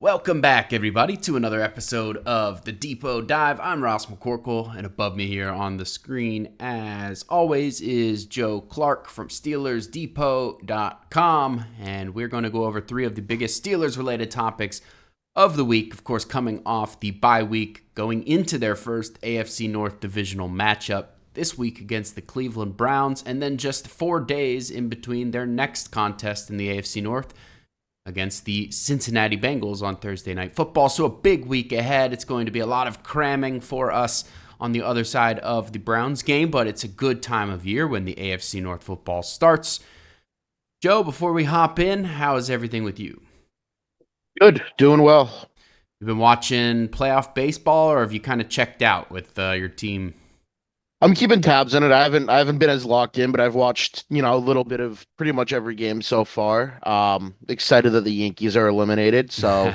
Welcome back, everybody, to another episode of the Depot Dive. I'm Ross McCorkle, and above me here on the screen, as always, is Joe Clark from SteelersDepot.com, and we're going to go over three of the biggest Steelers-related topics of the week, of course, coming off the bye week, going into their first AFC North divisional matchup this week against the Cleveland Browns, and then just 4 days in between their next contest in the AFC North against the Cincinnati Bengals on Thursday Night Football. So a big week ahead. It's going to be a lot of cramming for us on the other side of the Browns game, but it's a good time of year when the AFC North football starts. Joe, before we hop in, how is everything with you? Good, doing well. You've been watching playoff baseball, or have you kind of checked out with your team? I'm keeping tabs on it. I haven't been as locked in, but I've watched, a little bit of pretty much every game so far. Excited that the Yankees are eliminated, so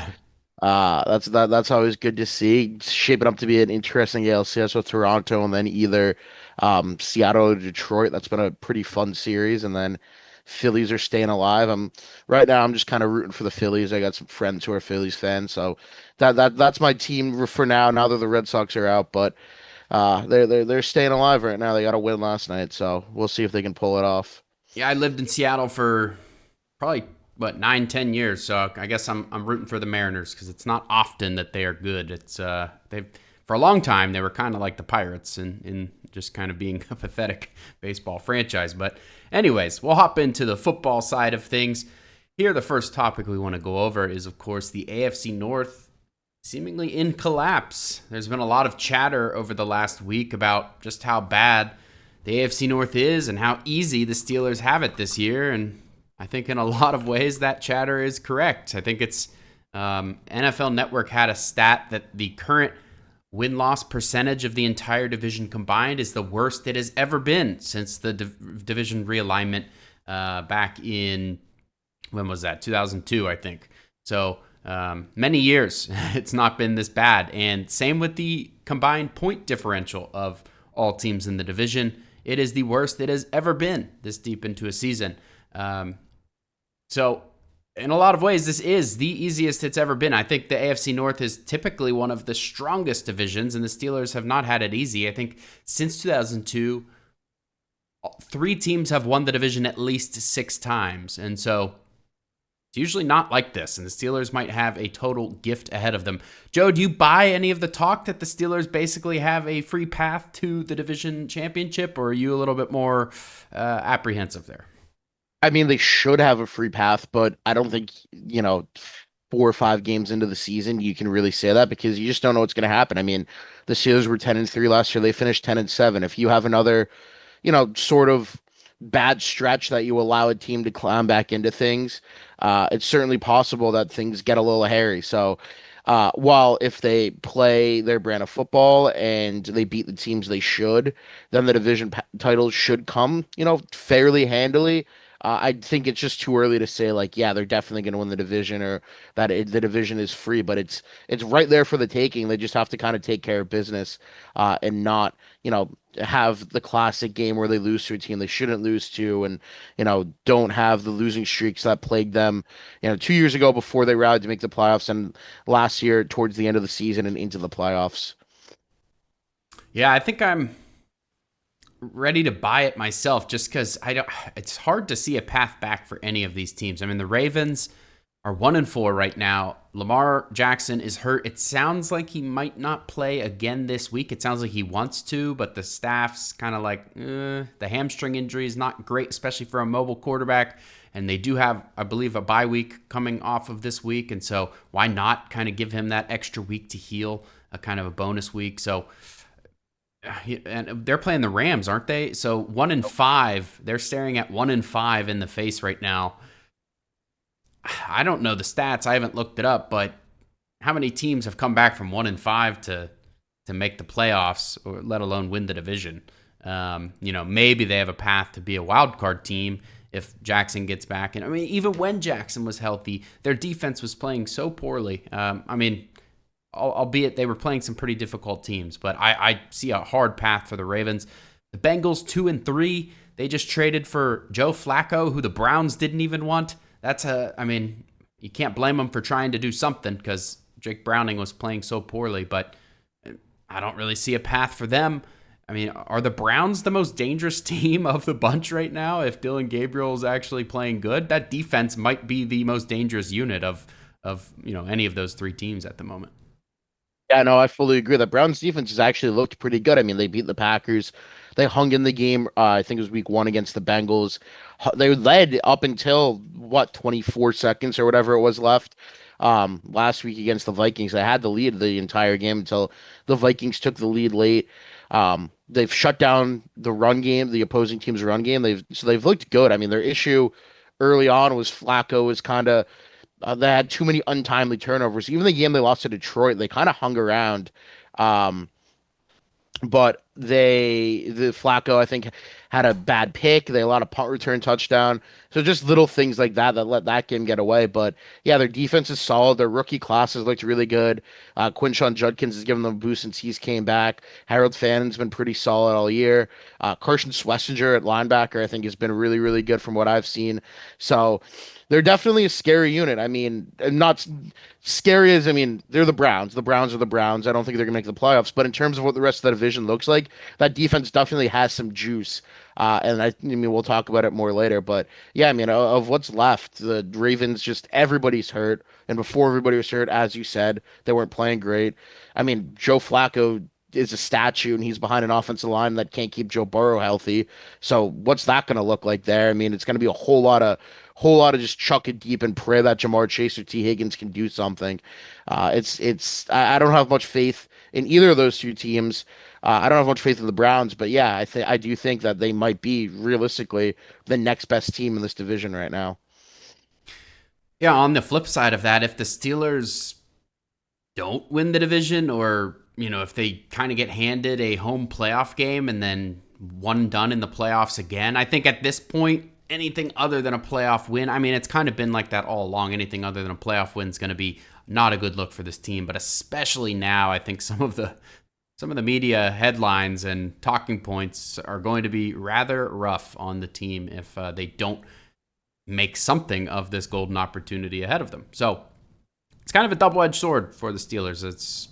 that's always good to see. It's shaping up to be an interesting ALCS with Toronto and then either Seattle or Detroit. That's been a pretty fun series, and then Phillies are staying alive. Right now I'm just kind of rooting for the Phillies. I got some friends who are Phillies fans, so that's my team for now. Now that the Red Sox are out, but they're staying alive right now. They got a win last night, so we'll see if they can pull it off. Yeah, I lived in Seattle for probably 9-10 years, so I guess I'm rooting for the Mariners because it's not often that they are good. It's they've for a long time they were kind of like the Pirates in just kind of being a pathetic baseball franchise. But anyways, we'll hop into the football side of things. Here, the first topic we want to go over is, of course, the AFC North seemingly in collapse. There's been a lot of chatter over the last week about just how bad the AFC North is and how easy the Steelers have it this year. And I think in a lot of ways that chatter is correct. I think it's NFL Network had a stat that the current win-loss percentage of the entire division combined is the worst it has ever been since the division realignment back in, when was that? 2002, I think. So many years it's not been this bad. And same with the combined point differential of all teams in the division. It is the worst it has ever been this deep into a season. So in a lot of ways, this is the easiest it's ever been. I think the AFC North is typically one of the strongest divisions, and the Steelers have not had it easy. I think since 2002, 3 teams have won the division at least 6 times. And so it's usually not like this, and the Steelers might have a total gift ahead of them. Joe, do you buy any of the talk that the Steelers basically have a free path to the division championship, or are you a little bit more apprehensive there? I mean, they should have a free path, but I don't think, 4 or 5 games into the season you can really say that because you just don't know what's going to happen. I mean, the Steelers were 10-3 last year. They finished 10-7. If you have another, sort of bad stretch that you allow a team to climb back into things, it's certainly possible that things get a little hairy. So, while if they play their brand of football and they beat the teams they should, then the division titles should come, fairly handily. I think it's just too early to say like, yeah, they're definitely going to win the division or that the division is free, but it's right there for the taking. They just have to kind of take care of business and not, have the classic game where they lose to a team they shouldn't lose to, and don't have the losing streaks that plagued them, 2 years ago before they rallied to make the playoffs, and last year towards the end of the season and into the playoffs. Yeah, I think I'm ready to buy it myself just because I don't. It's hard to see a path back for any of these teams. I mean, the Ravens are 1-4 right now. Lamar Jackson is hurt. It sounds like he might not play again this week. It sounds like he wants to, but the staff's kind of like, the hamstring injury is not great, especially for a mobile quarterback. And they do have, I believe, a bye week coming off of this week. And so why not kind of give him that extra week to heal, a kind of a bonus week? So, and they're playing the Rams, aren't they? So 1-5, they're staring at 1-5 in the face right now. I don't know the stats. I haven't looked it up, but how many teams have come back from 1-5 to make the playoffs, or let alone win the division? Maybe they have a path to be a wild card team if Jackson gets back. And I mean, even when Jackson was healthy, their defense was playing so poorly. Albeit they were playing some pretty difficult teams, but I see a hard path for the Ravens. The Bengals 2-3. They just traded for Joe Flacco, who the Browns didn't even want. you can't blame them for trying to do something because Jake Browning was playing so poorly, but I don't really see a path for them. I mean, are the Browns the most dangerous team of the bunch right now? If Dylan Gabriel is actually playing good, that defense might be the most dangerous unit of any of those three teams at the moment. Yeah, no, I fully agree. The Browns defense has actually looked pretty good. I mean, they beat the Packers. They hung in the game. I think it was week one against the Bengals. They led up until what, 24 seconds or whatever it was left. Last week against the Vikings, they had the lead the entire game until the Vikings took the lead late. They've shut down the run game, the opposing team's run game. They've looked good. I mean, their issue early on was Flacco was kind of they had too many untimely turnovers. Even the game they lost to Detroit, they kind of hung around. Um, but the Flacco, I think, had a bad pick. They allowed a punt return touchdown. So just little things like that that let that game get away. But yeah, their defense is solid. Their rookie classes looked really good. Quinshon Judkins has given them a boost since he's came back. Harold Fannon's been pretty solid all year. Carson Schlesinger at linebacker, I think, has been really, really good from what I've seen. So they're definitely a scary unit. I mean, not scary as, I mean, they're the Browns. The Browns are the Browns. I don't think they're going to make the playoffs. But in terms of what the rest of the division looks like, that defense definitely has some juice. And I mean, we'll talk about it more later. But yeah, I mean, of what's left, the Ravens, just everybody's hurt. And before everybody was hurt, as you said, they weren't playing great. I mean, Joe Flacco is a statue and he's behind an offensive line that can't keep Joe Burrow healthy. So what's that going to look like there? I mean, it's going to be a whole lot of just chuck it deep and pray that Jamar Chase or T Higgins can do something. I don't have much faith in either of those two teams. I don't have much faith in the Browns, but yeah, I do think that they might be realistically the next best team in this division right now. Yeah, on the flip side of that, if the Steelers don't win the division, or if they kind of get handed a home playoff game and then one and done in the playoffs again, I think at this point anything other than a playoff win, I mean, it's kind of been like that all along. Anything other than a playoff win is going to be not a good look for this team, but especially now, I think some of the media headlines and talking points are going to be rather rough on the team if they don't make something of this golden opportunity ahead of them. So it's kind of a double-edged sword for the Steelers. It's,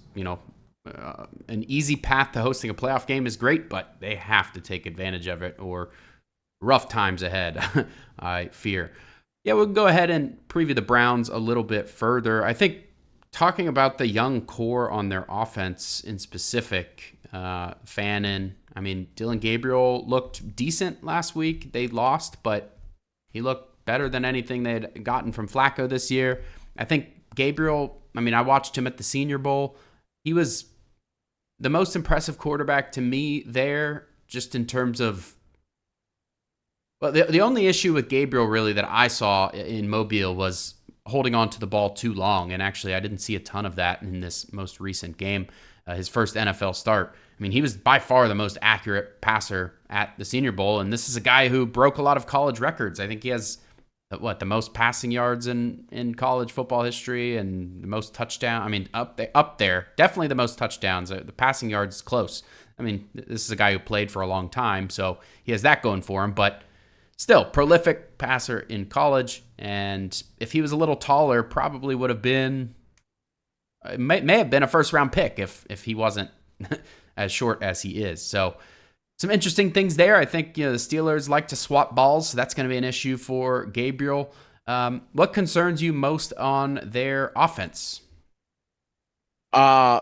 an easy path to hosting a playoff game is great, but they have to take advantage of it or rough times ahead, I fear. Yeah, we'll go ahead and preview the Browns a little bit further. I think talking about the young core on their offense in specific, Fannin, I mean, Dylan Gabriel looked decent last week. They lost, but he looked better than anything they had gotten from Flacco this year. I think Gabriel, I mean, I watched him at the Senior Bowl. He was the most impressive quarterback to me there, just in terms of, well, the only issue with Gabriel really that I saw in Mobile was holding on to the ball too long. And actually, I didn't see a ton of that in this most recent game, his first NFL start. I mean, he was by far the most accurate passer at the Senior Bowl. And this is a guy who broke a lot of college records. I think he has, the most passing yards in college football history and the most touchdown. I mean, up there, definitely the most touchdowns. The passing yards is close. I mean, this is a guy who played for a long time, so he has that going for him. But still, prolific passer in college, and if he was a little taller, probably would have been, may have been a first-round pick if he wasn't as short as he is. So some interesting things there. I think the Steelers like to swap balls, so that's going to be an issue for Gabriel. What concerns you most on their offense? I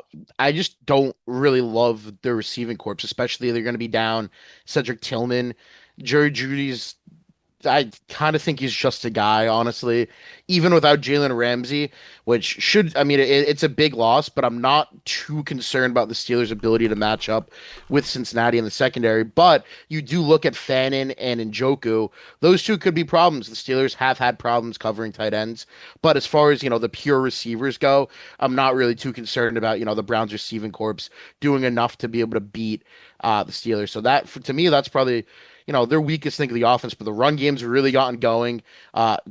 just don't really love the receiving corps, especially they're going to be down Cedric Tillman. Jerry Judy's I kind of think he's just a guy, honestly. Even without Jalen Ramsey, which should, I mean, it's a big loss, but I'm not too concerned about the Steelers' ability to match up with Cincinnati in the secondary. But you do look at Fannin and Njoku; those two could be problems. The Steelers have had problems covering tight ends, but as far as the pure receivers go, I'm not really too concerned about the Browns' receiving corps doing enough to be able to beat the Steelers. So to me, that's probably their weakest thing of the offense, but the run game's really gotten going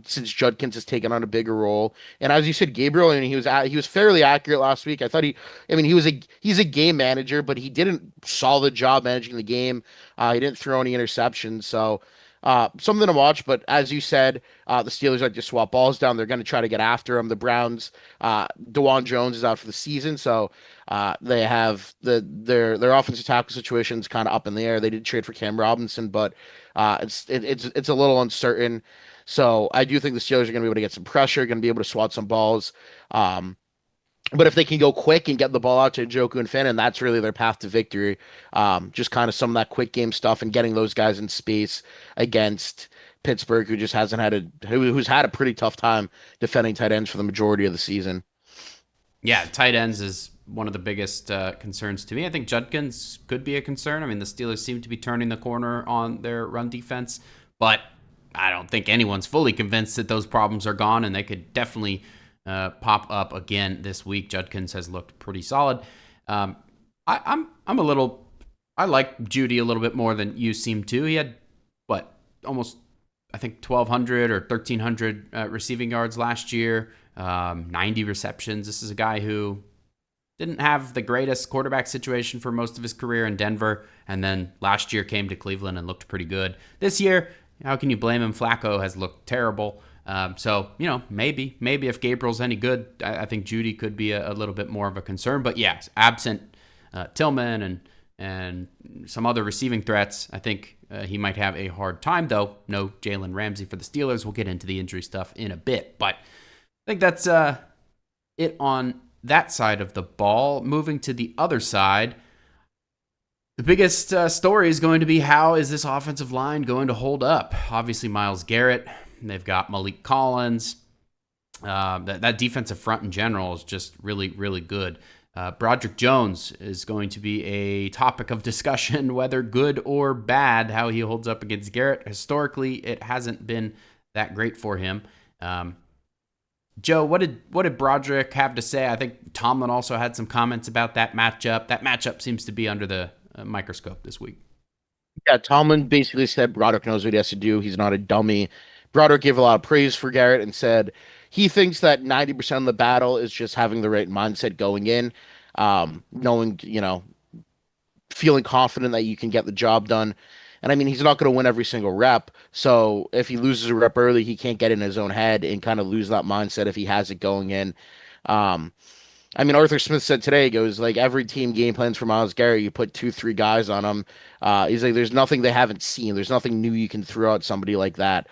since Judkins has taken on a bigger role. And as you said, Gabriel, I mean, he was fairly accurate last week. I thought he's a game manager, but he did a solid job managing the game. He didn't throw any interceptions, so something to watch. But as you said, the Steelers like to swap balls down. They're going to try to get after him. The Browns, DeJuan Jones is out for the season, so they have their offensive tackle situations kind of up in the air. They did trade for Cam Robinson, but it's a little uncertain. So I do think the Steelers are going to be able to get some pressure, going to be able to swat some balls. Um, but if they can go quick and get the ball out to Njoku and Finn, and that's really their path to victory. Just kind of some of that quick game stuff and getting those guys in space against Pittsburgh, who just hasn't had who's had a pretty tough time defending tight ends for the majority of the season. Yeah, tight ends is one of the biggest concerns to me. I think Judkins could be a concern. I mean, the Steelers seem to be turning the corner on their run defense, but I don't think anyone's fully convinced that those problems are gone, and they could definitely pop up again this week. Judkins has looked pretty solid. I'm a little. I like Judy a little bit more than you seem to. He had what almost I think 1,200 or 1,300 receiving yards last year. 90 receptions. This is a guy who didn't have the greatest quarterback situation for most of his career in Denver, and then last year came to Cleveland and looked pretty good. This year, how can you blame him? Flacco has looked terrible. So, maybe if Gabriel's any good, I think Judy could be a little bit more of a concern. But yes, absent Tillman and some other receiving threats, I think he might have a hard time, though. No Jalen Ramsey for the Steelers. We'll get into the injury stuff in a bit. But I think that's it on that side of the ball. Moving to the other side, the biggest story is going to be how is this offensive line going to hold up? Obviously, Myles Garrett. They've got Malik Collins. That defensive front in general is just really, really good. Broderick Jones is going to be a topic of discussion, whether good or bad, how he holds up against Garrett. Historically, it hasn't been that great for him. Joe, what did Broderick have to say? I think Tomlin also had some comments about that matchup. That matchup seems to be under the microscope this week. Yeah, Tomlin basically said Broderick knows what he has to do. He's not a dummy. Broderick gave a lot of praise for Garrett and said he thinks that 90% of the battle is just having the right mindset going in, knowing, feeling confident that you can get the job done. And I mean, he's not going to win every single rep. So if he loses a rep early, he can't get in his own head and kind of lose that mindset if he has it going in. Um, I mean, Arthur Smith said today, he goes, like, every team game plans for Myles Garrett, you put 2, 3 guys on him. He's like, there's nothing they haven't seen. There's nothing new you can throw at somebody like that.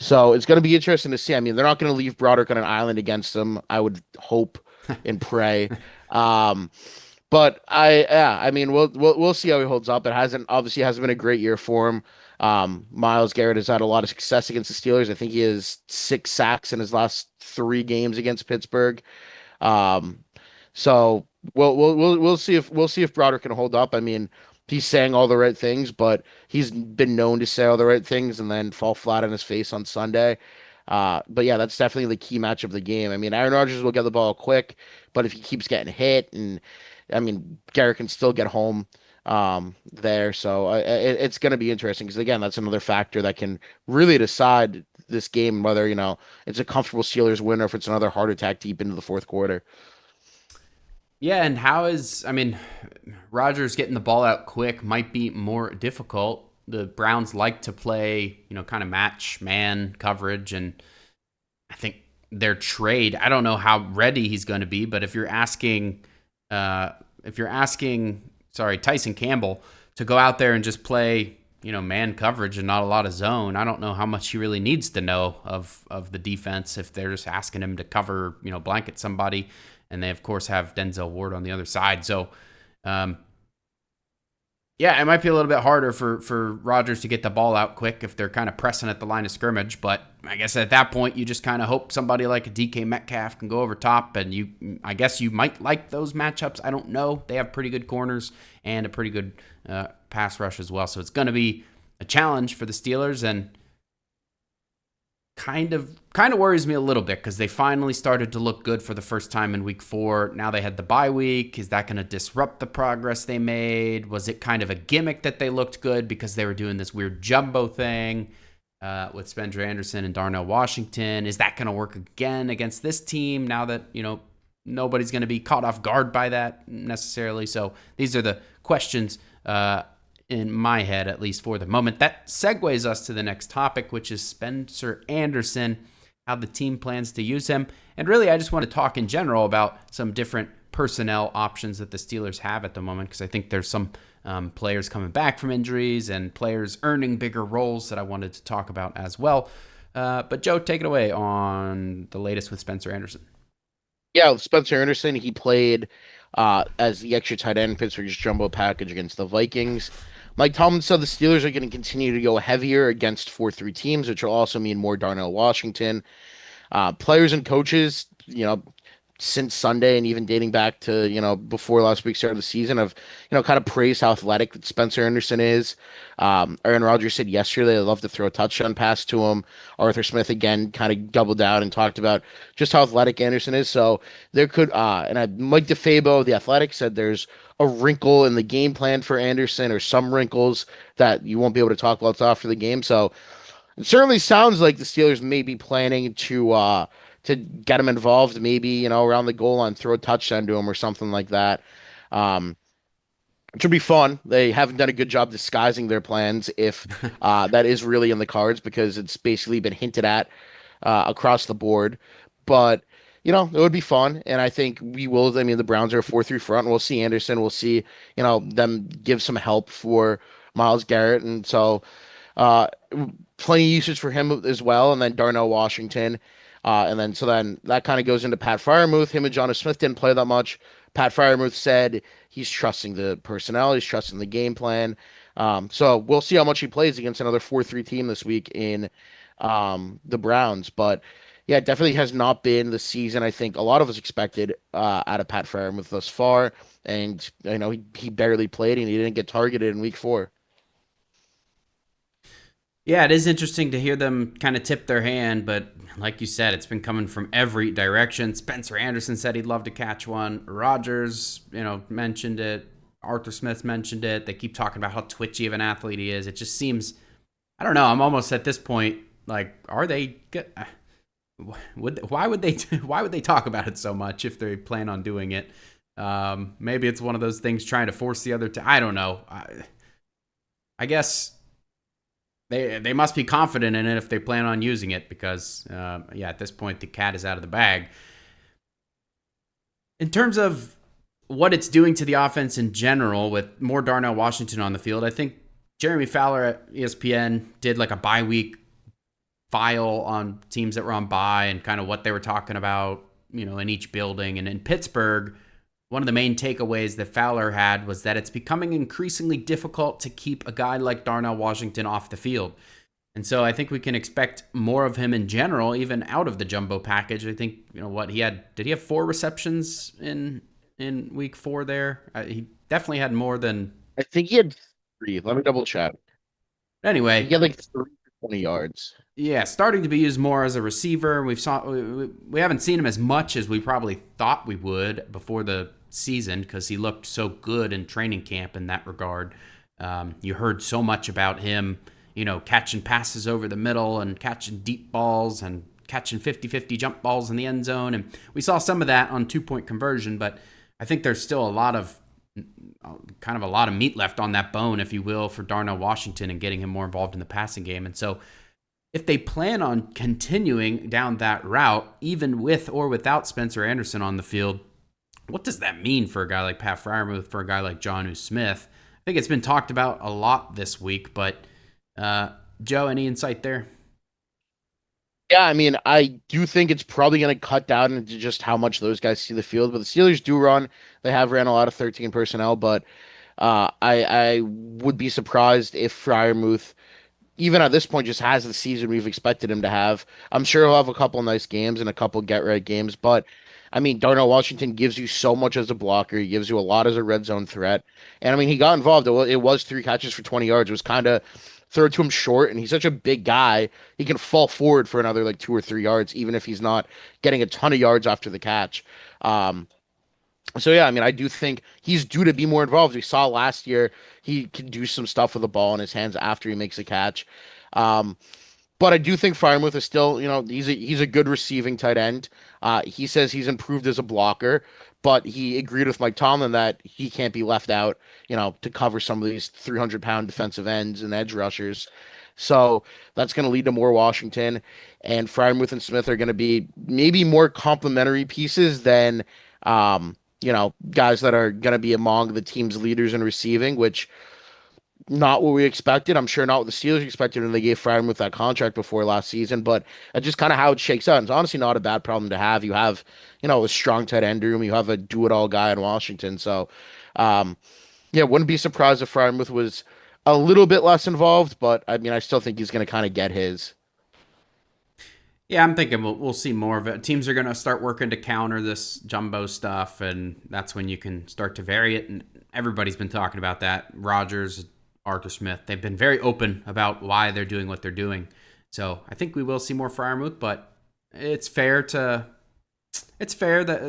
So it's going to be interesting to see. I mean, they're not going to leave Broderick on an island against him, I would hope and pray. Um, but I mean, we'll see how he holds up. It obviously hasn't been a great year for him. Myles Garrett has had a lot of success against the Steelers. I think he has 6 sacks in his last 3 games against Pittsburgh. Um, so we'll see if Broderick can hold up. I mean, he's saying all the right things, but he's been known to say all the right things and then fall flat on his face on Sunday. But yeah, that's definitely the key match of the game. I mean, Aaron Rodgers will get the ball quick, but if he keeps getting hit, and I mean, Garrett can still get home there. So it's going to be interesting because again, that's another factor that can really decide this game whether it's a comfortable Steelers win or if it's another heart attack deep into the fourth quarter. Yeah, and Rodgers getting the ball out quick might be more difficult. The Browns like to play, kind of match man coverage, and I think their trade, I don't know how ready he's going to be, but if you're asking, Tyson Campbell to go out there and just play, man coverage and not a lot of zone, I don't know how much he really needs to know of the defense if they're just asking him to cover, blanket somebody. And they, of course, have Denzel Ward on the other side. So, it might be a little bit harder for Rodgers to get the ball out quick if they're kind of pressing at the line of scrimmage. But I guess at that point, you just kind of hope somebody like a DK Metcalf can go over top. And I guess you might like those matchups. I don't know. They have pretty good corners and a pretty good pass rush as well. So it's going to be a challenge for the Steelers. And kind of worries me a little bit because they finally started to look good for the first time in week 4. Now they had the bye week. Is that going to disrupt the progress they made? Was it kind of a gimmick that they looked good because they were doing this weird jumbo thing with Spencer Anderson and Darnell Washington? Is that going to work again against this team now that, nobody's going to be caught off guard by that necessarily? So these are the questions in my head, at least for the moment. That segues us to the next topic, which is Spencer Anderson, how the team plans to use him. And really, I just want to talk in general about some different personnel options that the Steelers have at the moment, because I think there's some players coming back from injuries and players earning bigger roles that I wanted to talk about as well. But Joe, take it away on the latest with Spencer Anderson. Yeah, Spencer Anderson, he played as the extra tight end in Pittsburgh's jumbo package against the Vikings. Mike Tomlin said the Steelers are going to continue to go heavier against 4-3 teams, which will also mean more Darnell Washington. Players and coaches, since Sunday and even dating back to, before last week's start of the season have, kind of praised how athletic Spencer Anderson is. Aaron Rodgers said yesterday they'd love to throw a touchdown pass to him. Arthur Smith again kind of doubled down and talked about just how athletic Anderson is. So there could, Mike DeFabo, the Athletic, said there's a wrinkle in the game plan for Anderson or some wrinkles that you won't be able to talk about after the game. So it certainly sounds like the Steelers may be planning to get him involved, maybe, around the goal line, throw a touchdown to him or something like that. Um, it should be fun. They haven't done a good job disguising their plans if that is really in the cards, because it's basically been hinted at across the board. But, it would be fun. And I think we will. I mean, the Browns are a 4-3 front. And we'll see Anderson. We'll see, them give some help for Myles Garrett. And so plenty of usage for him as well. And then Darnell Washington. So then that kind of goes into Pat Freiermuth. Him and Jonnu Smith didn't play that much. Pat Freiermuth said he's trusting the personnel, he's trusting the game plan. So we'll see how much he plays against another 4-3 team this week in the Browns. But yeah, it definitely has not been the season I think a lot of us expected out of Pat Freiermuth thus far. And he barely played and he didn't get targeted in week 4. Yeah, it is interesting to hear them kind of tip their hand, but like you said, it's been coming from every direction. Spencer Anderson said he'd love to catch one. Rodgers, mentioned it. Arthur Smith mentioned it. They keep talking about how twitchy of an athlete he is. It just seems, I don't know. I'm almost at this point like, are they good? Why would they talk about it so much if they plan on doing it? Maybe it's one of those things trying to force the other to. I don't know. I guess. They must be confident in it if they plan on using it, because, at this point, the cat is out of the bag. In terms of what it's doing to the offense in general, with more Darnell Washington on the field, I think Jeremy Fowler at ESPN did like a bye-week file on teams that were on bye and kind of what they were talking about, in each building. And in Pittsburgh, one of the main takeaways that Fowler had was that it's becoming increasingly difficult to keep a guy like Darnell Washington off the field. And so I think we can expect more of him in general, even out of the jumbo package. I think, did he have 4 receptions in week 4 there? He definitely had more than. I think he had 3. Let me double check. Anyway. He had like 20 yards. Yeah, starting to be used more as a receiver. We haven't seen him as much as we probably thought we would before the season, because he looked so good in training camp in that regard. You heard so much about him, catching passes over the middle and catching deep balls and catching 50-50 jump balls in the end zone. And we saw some of that on 2-point conversion, but I think there's still a lot of meat left on that bone, if you will, for Darnell Washington and getting him more involved in the passing game. And so if they plan on continuing down that route, even with or without Spencer Anderson on the field, what does that mean for a guy like Pat Freiermuth, for a guy like Jonnu Smith? I think it's been talked about a lot this week, but Joe, any insight there? Yeah, I mean, I do think it's probably going to cut down into just how much those guys see the field. But the Steelers do run. They have ran a lot of 13 personnel, but I would be surprised if Freiermuth, even at this point, just has the season we've expected him to have. I'm sure he'll have a couple nice games and a couple get-right games, but I mean, Darnell Washington gives you so much as a blocker. He gives you a lot as a red zone threat. And I mean, he got involved. It was 3 catches for 20 yards. It was kind of throw it to him short, and he's such a big guy. He can fall forward for another like 2 or 3 yards, even if he's not getting a ton of yards after the catch. So yeah, I mean, I do think he's due to be more involved. We saw last year he can do some stuff with the ball in his hands after he makes a catch. But I do think Freiermuth is still, he's a good receiving tight end. He says he's improved as a blocker, but he agreed with Mike Tomlin that he can't be left out, to cover some of these 300-pound defensive ends and edge rushers. So that's going to lead to more Washington, and Freiermuth and Smith are going to be maybe more complementary pieces than, guys that are going to be among the team's leaders in receiving, which not what we expected. I'm sure not what the Steelers expected when they gave Freiermuth that contract before last season, but it's just kind of how it shakes out. It's honestly not a bad problem to have. You have, a strong tight end room. You have a do-it-all guy in Washington. So, yeah, wouldn't be surprised if Freiermuth was a little bit less involved, but I mean, I still think he's going to kind of get his. Yeah, I'm thinking we'll see more of it. Teams are going to start working to counter this jumbo stuff, and that's when you can start to vary it. And everybody's been talking about that. Rodgers, Arthur Smith, they've been very open about why they're doing what they're doing. So I think we will see more Freiermuth, but it's fair the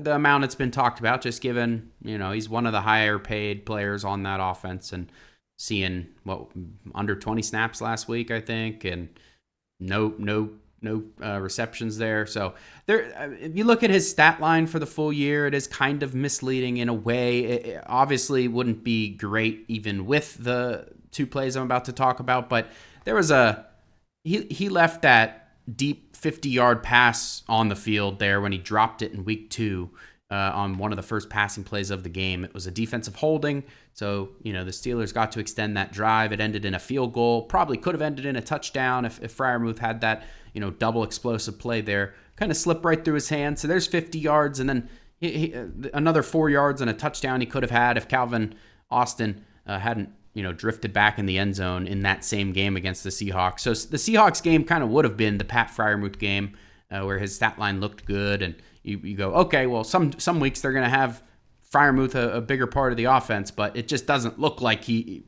amount it's been talked about, just given, he's one of the higher paid players on that offense, and seeing under 20 snaps last week, I think, and no receptions there. So there, if you look at his stat line for the full year, it is kind of misleading in a way. It obviously wouldn't be great even with the two plays I'm about to talk about, but there was he left that deep 50-yard pass on the field there when he dropped it in week 2 on one of the first passing plays of the game. It was a defensive holding, so the Steelers got to extend that drive. It ended in a field goal. Probably could have ended in a touchdown if Freiermuth had that double explosive play there. Kind of slipped right through his hands. So there's 50 yards, and then another 4 yards and a touchdown he could have had if Calvin Austin hadn't drifted back in the end zone in that same game against the Seahawks. So the Seahawks game kind of would have been the Pat Freiermuth game where his stat line looked good, and you go, okay, well, some weeks they're going to have Freiermuth a bigger part of the offense, but it just doesn't look like he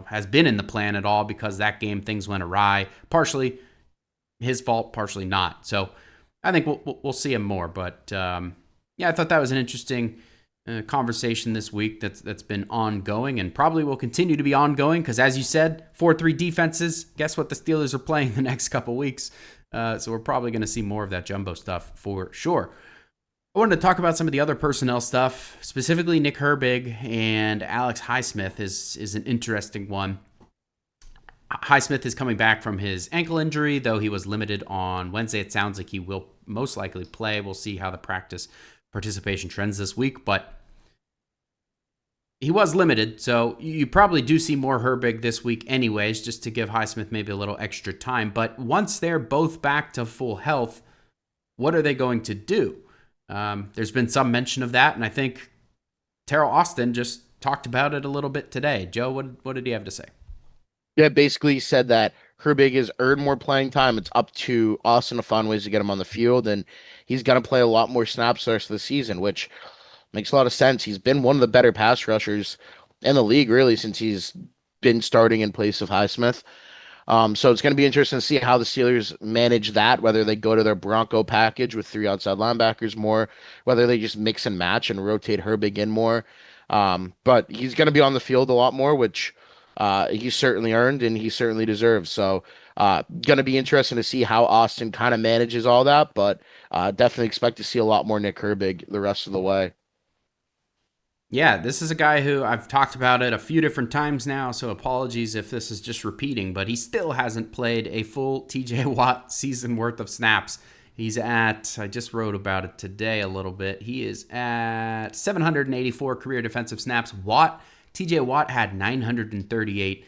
has been in the plan at all, because that game things went awry. Partially his fault, partially not. So I think we'll see him more. But yeah, I thought that was an interesting conversation this week that's been ongoing and probably will continue to be ongoing, because as you said, 4-3 defenses. Guess what the Steelers are playing the next couple weeks? So we're probably going to see more of that jumbo stuff for sure. I wanted to talk about some of the other personnel stuff, specifically Nick Herbig and Alex Highsmith is an interesting one. Highsmith is coming back from his ankle injury, though he was limited on Wednesday. It sounds like he will most likely play. We'll see how the practice participation trends this week, but he was limited, so you probably do see more Herbig this week anyways, just to give Highsmith maybe a little extra time. But once they're both back to full health, what are they going to do? There's been some mention of that, and I think Terrell Austin just talked about it a little bit today. Joe, what did he have to say? Yeah, basically said that Herbig has earned more playing time. It's up to Austin to find ways to get him on the field, and he's going to play a lot more snaps the rest of the season, which makes a lot of sense. He's been one of the better pass rushers in the league, really, since he's been starting in place of Highsmith. So it's going to be interesting to see how the Steelers manage that, whether they go to their Bronco package with 3 outside linebackers more, whether they just mix and match and rotate Herbig in more. But he's going to be on the field a lot more, which he certainly earned and he certainly deserves. So going to be interesting to see how Austin kind of manages all that, but definitely expect to see a lot more Nick Herbig the rest of the way. Yeah, this is a guy who I've talked about it a few different times now, so apologies if this is just repeating, but he still hasn't played a full TJ Watt season worth of snaps. He's at, I just wrote about it today a little bit, he is at 784 career defensive snaps. TJ Watt had 938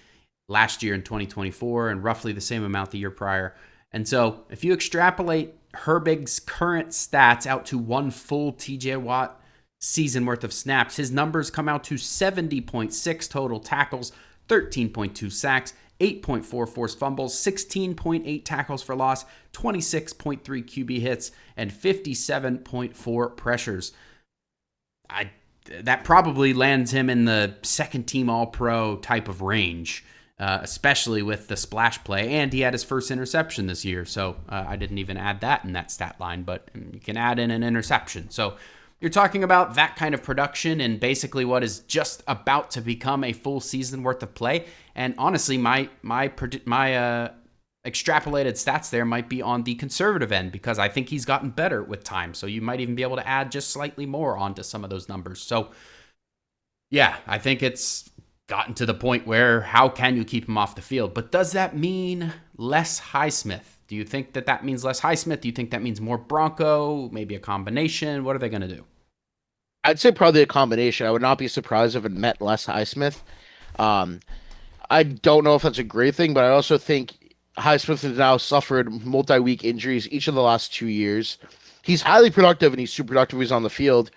last year in 2024 and roughly the same amount the year prior. And so if you extrapolate Herbig's current stats out to one full TJ Watt season worth of snaps, his numbers come out to 70.6 total tackles, 13.2 sacks, 8.4 forced fumbles, 16.8 tackles for loss, 26.3 QB hits, and 57.4 pressures. That probably lands him in the second team All-Pro type of range, especially with the splash play. And he had his first interception this year, so I didn't even add that in that stat line, but you can add in an interception. So you're talking about that kind of production and basically what is just about to become a full season worth of play. And honestly, my extrapolated stats there might be on the conservative end because I think he's gotten better with time. So you might even be able to add just slightly more onto some of those numbers. So yeah, I think it's gotten to the point where how can you keep him off the field? But does that mean less Highsmith? Do you think that that means less Highsmith? Do you think that means more Bronco? Maybe a combination? What are they going to do? I'd say probably a combination. I would not be surprised if it meant less Highsmith. Um, I don't know if that's a great thing, but I also think Highsmith has now suffered multi-week injuries each of the last 2 years. He's highly productive and he's super productive when he's on the field.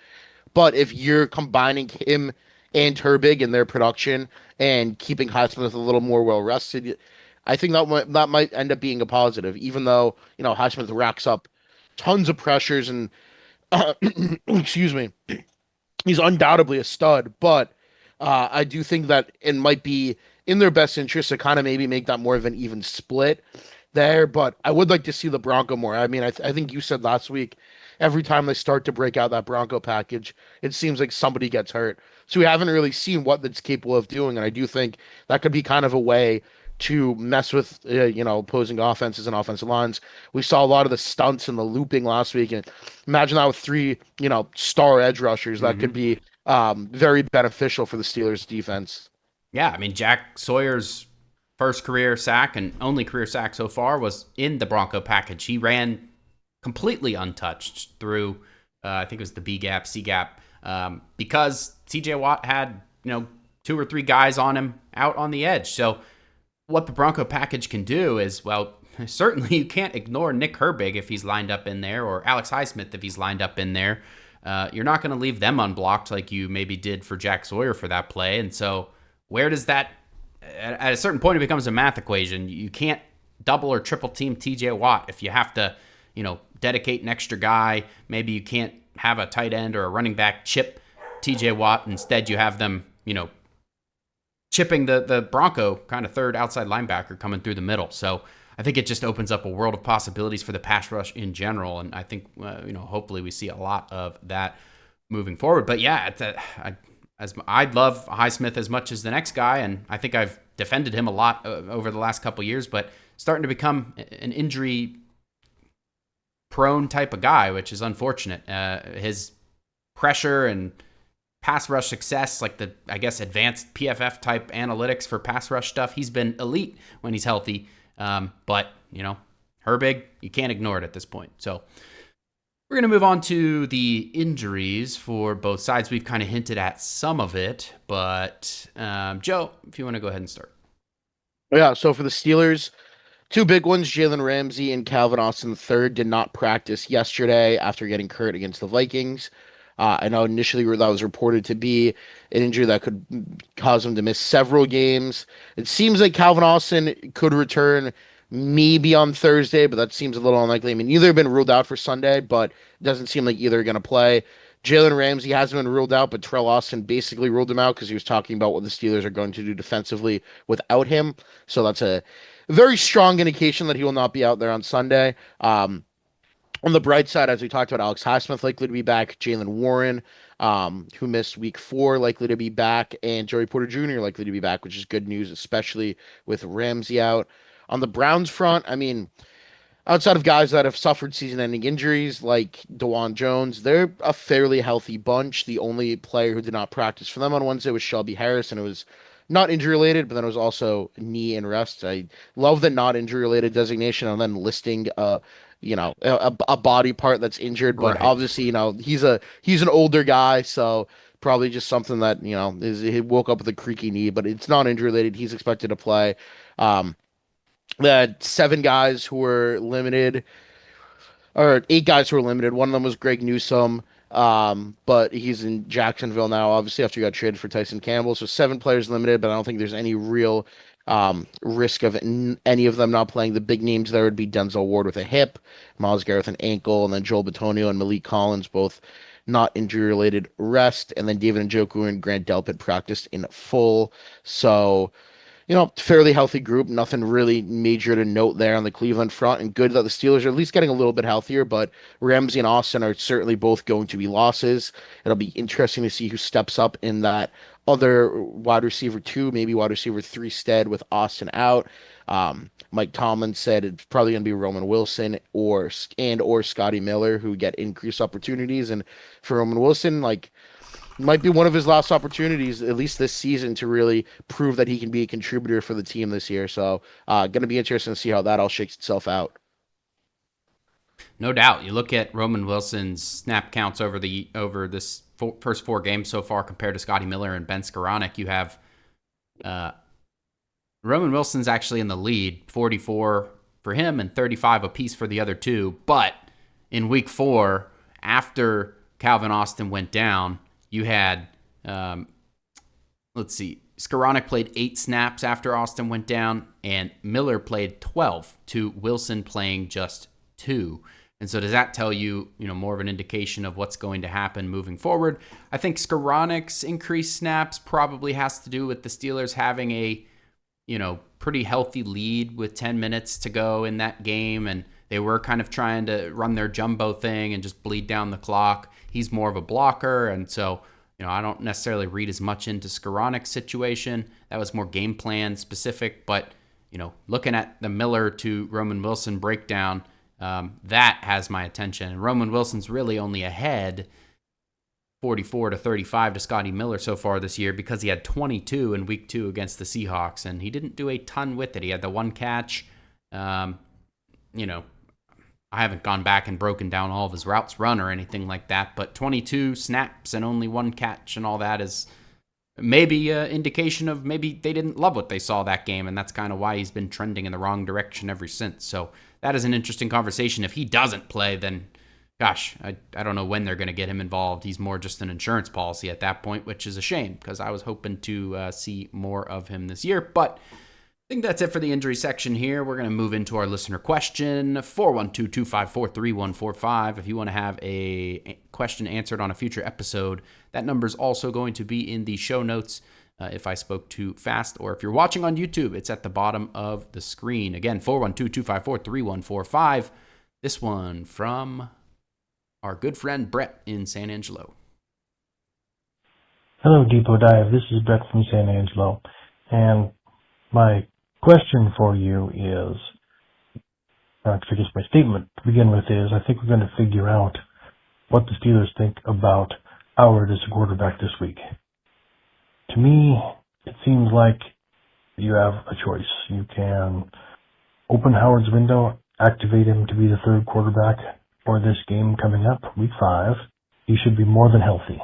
But if you're combining him and Herbig in their production and keeping Highsmith a little more well rested, I think that might end up being a positive. Even though Highsmith racks up tons of pressures and excuse me, he's undoubtedly a stud, but I do think that it might be in their best interest to kind of maybe make that more of an even split there. But I would like to see the Bronco more. I mean, I think you said last week, every time they start to break out that Bronco package, it seems like somebody gets hurt. So we haven't really seen what that's capable of doing, and I do think that could be kind of a way to mess with opposing offenses and offensive lines. We saw a lot of the stunts and the looping last week, and imagine that with three star edge rushers. That could Mm-hmm. be very beneficial for the Steelers defense. Yeah, I mean, Jack Sawyer's first career sack and only career sack so far was in the Bronco package. He ran completely untouched through, I think it was the B gap, C gap, because TJ Watt had, two or three guys on him out on the edge. So what the Bronco package can do is, well, certainly you can't ignore Nick Herbig if he's lined up in there, or Alex Highsmith if he's lined up in there. You're not going to leave them unblocked like you maybe did for Jack Sawyer for that play. And so where does that, at a certain point, it becomes a math equation. You can't double or triple team TJ Watt if you have to, dedicate an extra guy. Maybe you can't have a tight end or a running back chip TJ Watt. Instead, you have them, chipping the Bronco kind of third outside linebacker coming through the middle. So I think it just opens up a world of possibilities for the pass rush in general. And I think, hopefully we see a lot of that moving forward. But yeah, I'd love Highsmith as much as the next guy. And I think I've defended him a lot over the last couple of years, but starting to become an injury prone type of guy, which is unfortunate. His pressure and pass rush success, like the, I guess, advanced PFF type analytics for pass rush stuff, he's been elite when he's healthy. But, Herbig, you can't ignore it at this point. So we're going to move on to the injuries for both sides. We've kind of hinted at some of it, but Joe, if you want to go ahead and start. Yeah, so for the Steelers, two big ones, Jalen Ramsey and Calvin Austin III did not practice yesterday after getting hurt against the Vikings. I know initially that was reported to be an injury that could cause him to miss several games. It seems like Calvin Austin could return maybe on Thursday, but that seems a little unlikely. I mean, either have been ruled out for Sunday, but it doesn't seem like either are going to play. Jalen Ramsey hasn't been ruled out, but Terrell Austin basically ruled him out because he was talking about what the Steelers are going to do defensively without him. So that's a very strong indication that he will not be out there on Sunday. On the bright side, as we talked about, Alex Highsmith likely to be back, Jalen Warren, who missed week 4, likely to be back, and Joey Porter Jr. likely to be back, which is good news, especially with Ramsey out. On the Browns front, I mean, outside of guys that have suffered season-ending injuries like DeJuan Jones, they're a fairly healthy bunch. The only player who did not practice for them on Wednesday was Shelby Harris, and it was not injury-related, but then it was also knee and rest. I love the not injury-related designation and then listing a body part that's injured, but Right. obviously, he's an older guy, so probably just something that, he woke up with a creaky knee, but it's not injury related. He's expected to play. Um, they had 7 guys who were limited, or 8 guys who were limited. One of them was Greg Newsome. But he's in Jacksonville now, obviously, after he got traded for Tyson Campbell. So 7 players limited, but I don't think there's any real risk of any of them not playing. The big names there would be Denzel Ward with a hip, Myles Garrett an ankle, and then Joel Bitonio and Malik Collins, both not injury related rest. And then David Njoku and Grant Delpit practiced in full. So fairly healthy group. Nothing really major to note there on the Cleveland front, and good that the Steelers are at least getting a little bit healthier. But Ramsey and Austin are certainly both going to be losses. It'll be interesting to see who steps up in that other wide receiver two, maybe wide receiver three stead with Austin out. Mike Tomlin said it's probably going to be Roman Wilson or Scotty Miller who get increased opportunities. And for Roman Wilson, like might be one of his last opportunities, at least this season, to really prove that he can be a contributor for the team this year. So, going to be interesting to see how that all shakes itself out. No doubt. You look at Roman Wilson's snap counts over this first 4 games so far compared to Scotty Miller and Ben Skoranek. You have Roman Wilson's actually in the lead, 44 for him and 35 apiece for the other two. But in week 4, after Calvin Austin went down, you had, Skoranek played 8 snaps after Austin went down, and Miller played 12 to Wilson playing just 2. And so does that tell you, more of an indication of what's going to happen moving forward? I think Skoranek's increased snaps probably has to do with the Steelers having a, pretty healthy lead with 10 minutes to go in that game, and they were kind of trying to run their jumbo thing and just bleed down the clock. He's more of a blocker, and so, I don't necessarily read as much into Skoranek's situation. That was more game plan specific, but, looking at the Miller to Roman Wilson breakdown, that has my attention. And Roman Wilson's really only ahead 44-35 to Scotty Miller so far this year because he had 22 in week 2 against the Seahawks, and he didn't do a ton with it. He had the one catch. I haven't gone back and broken down all of his routes run or anything like that, but 22 snaps and only one catch and all that is maybe an indication of maybe they didn't love what they saw that game, and that's kind of why he's been trending in the wrong direction ever since. So that is an interesting conversation. If he doesn't play, then gosh, I don't know when they're going to get him involved. He's more just an insurance policy at that point, which is a shame because I was hoping to see more of him this year. But I think that's it for the injury section here. We're going to move into our listener question, 412-254-3145. If you want to have a question answered on a future episode, that number is also going to be in the show notes if I spoke too fast. Or if you're watching on YouTube, it's at the bottom of the screen. Again, 412-254-3145. This one from our good friend Brett in San Angelo. Hello, Depot Dive. This is Brett from San Angelo. And my question for you is, I guess my statement to begin with is, I think we're going to figure out what the Steelers think about Howard as a quarterback this week. To me, it seems like you have a choice. You can open Howard's window, activate him to be the third quarterback for this game coming up, week 5. He should be more than healthy.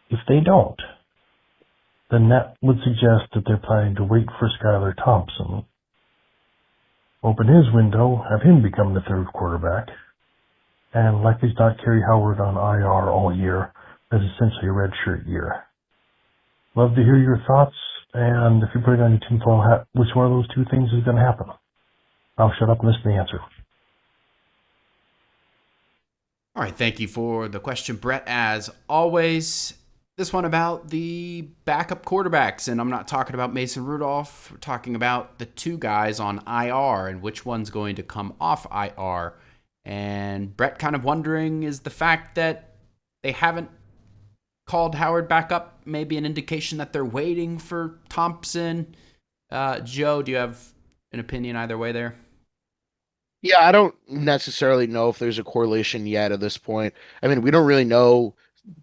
If they don't, then that would suggest that they're planning to wait for Skylar Thompson, open his window, have him become the third quarterback, and likely not carry Howard on IR all year as essentially a redshirt year. Love to hear your thoughts, and if you're putting on your tinfoil hat, which one of those two things is going to happen? I'll shut up and listen to the answer. All right, thank you for the question, Brett. As always, this one about the backup quarterbacks, and I'm not talking about Mason Rudolph. We're talking about the 2 guys on IR and which one's going to come off IR. And Brett kind of wondering, is the fact that they haven't called Howard back up maybe an indication that they're waiting for Thompson? Joe, do you have an opinion either way there? Yeah, I don't necessarily know if there's a correlation yet at this point. I mean, we don't really know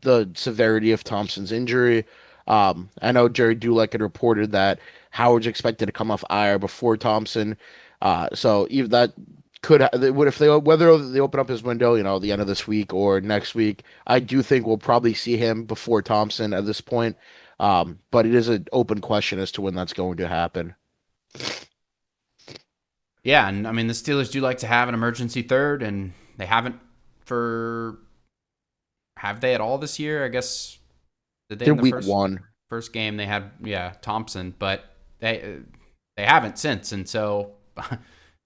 the severity of Thompson's injury. I know Jerry Dulac had reported that Howard's expected to come off IR before Thompson. So even that whether they open up his window, the end of this week or next week, I do think we'll probably see him before Thompson at this point. But it is an open question as to when that's going to happen. Yeah, and I mean, the Steelers do like to have an emergency third, and they haven't have they at all this year? I guess, did they They're in the week 1. First game they had, Thompson, but they haven't since, and so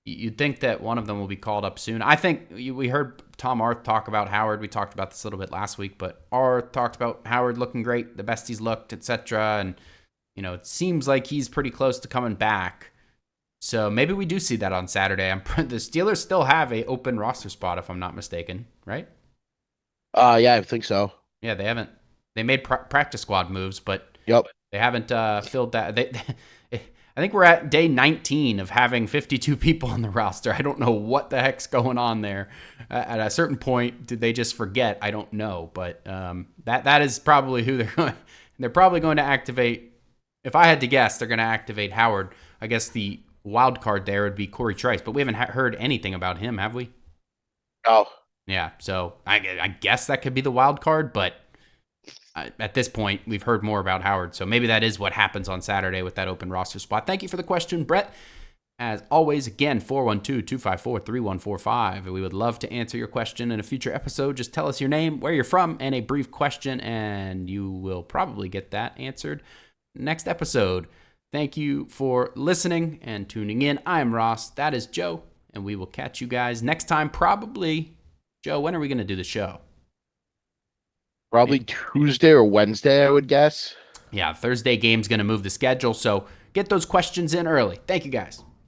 you'd think that one of them will be called up soon. I think we heard Tom Arth talk about Howard. We talked about this a little bit last week, but Arth talked about Howard looking great, the best he's looked, etc., and it seems like he's pretty close to coming back. So maybe we do see that on Saturday. The Steelers still have a open roster spot, if I'm not mistaken, right? Yeah, I think so. Yeah, they haven't. They made practice squad moves, but Yep. they haven't filled that. I think we're at day 19 of having 52 people on the roster. I don't know what the heck's going on there. At a certain point, did they just forget? I don't know, but that is probably who they're going. They're probably going to activate. If I had to guess, they're going to activate Howard. I guess the wild card there would be Corey Trice, but we haven't heard anything about him, have we? No. Yeah, so I guess that could be the wild card, but at this point, we've heard more about Howard, so maybe that is what happens on Saturday with that open roster spot. Thank you for the question, Brett. As always, again, 412-254-3145. We would love to answer your question in a future episode. Just tell us your name, where you're from, and a brief question, and you will probably get that answered next episode. Thank you for listening and tuning in. I'm Ross. That is Joe, and we will catch you guys next time. Probably, Joe, when are we going to do the show? Probably Tuesday or Wednesday, I would guess. Yeah, Thursday game's going to move the schedule, so get those questions in early. Thank you, guys.